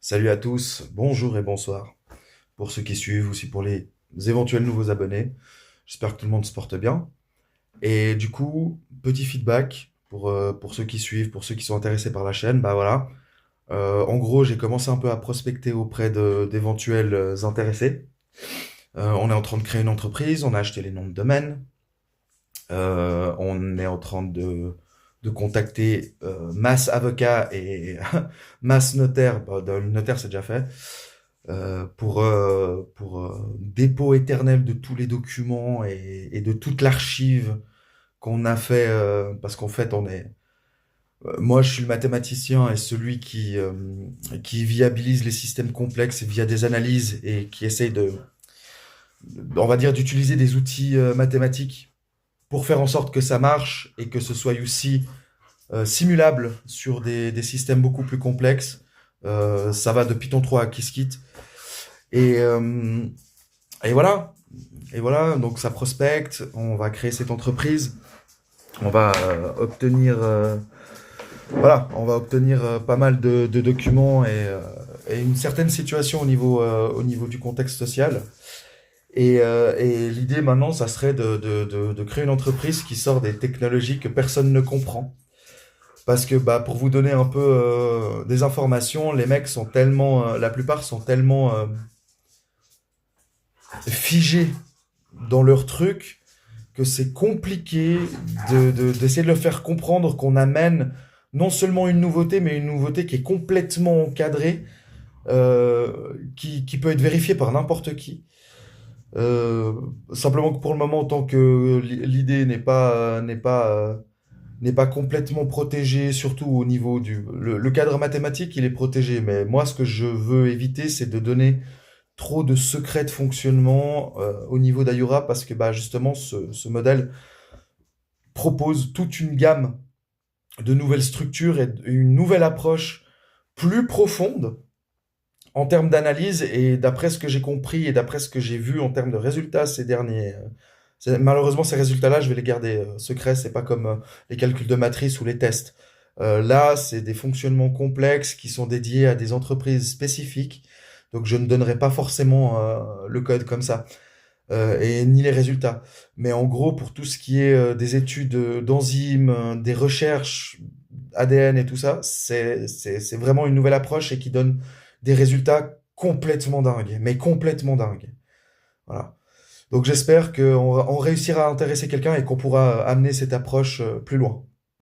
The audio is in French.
Salut à tous, bonjour et bonsoir. Pour ceux qui suivent, aussi pour les éventuels nouveaux abonnés. J'espère que tout le monde se porte bien. Et du coup, petit feedback pour ceux qui suivent, pour ceux qui sont intéressés par la chaîne. Bah voilà. En gros, j'ai commencé un peu à prospecter auprès d'éventuels intéressés. On est en train de créer une entreprise, on a acheté les noms de domaine. On est en train de contacter Mass Avocat et Mass Notaire. Bah, le notaire, c'est déjà fait. Pour dépôt éternel de tous les documents et de toute l'archive qu'on a fait, parce qu'en fait, moi, je suis le mathématicien et celui qui viabilise les systèmes complexes via des analyses et qui essaye on va dire, d'utiliser des outils mathématiques pour faire en sorte que ça marche et que ce soit aussi simulable sur des systèmes beaucoup plus complexes. Ça va de Python 3 à Qiskit. Et, euh, et voilà. Et voilà, donc ça prospecte, on va créer cette entreprise, on va on va obtenir pas mal de documents et une certaine situation au niveau du contexte social. Et l'idée maintenant, ça serait de créer une entreprise qui sort des technologies que personne ne comprend. Parce que bah, pour vous donner un peu des informations, les mecs sont tellement, la plupart sont tellement figés dans leur truc que c'est compliqué d'essayer de leur faire comprendre qu'on amène non seulement une nouveauté, mais une nouveauté qui est complètement encadrée, qui peut être vérifiée par n'importe qui. Euh, Simplement que pour le moment, tant que l'idée n'est pas complètement protégée, surtout au niveau le cadre mathématique, il est protégé. Mais moi, ce que je veux éviter, c'est de donner trop de secrets de fonctionnement au niveau d'Ayura parce que bah, justement, ce modèle propose toute une gamme de nouvelles structures et une nouvelle approche plus profonde en termes d'analyse et d'après ce que j'ai compris et d'après ce que j'ai vu en termes de résultats ces derniers. Malheureusement, ces résultats-là, je vais les garder secrets. C'est pas comme les calculs de matrice ou les tests. Là, c'est des fonctionnements complexes qui sont dédiés à des entreprises spécifiques. Donc, je ne donnerai pas forcément le code comme ça et ni les résultats. Mais en gros, pour tout ce qui est des études d'enzymes, des recherches ADN et tout ça, c'est vraiment une nouvelle approche et qui donne des résultats complètement dingues, mais complètement dingues. Voilà. Donc j'espère qu'on réussira à intéresser quelqu'un et qu'on pourra amener cette approche plus loin.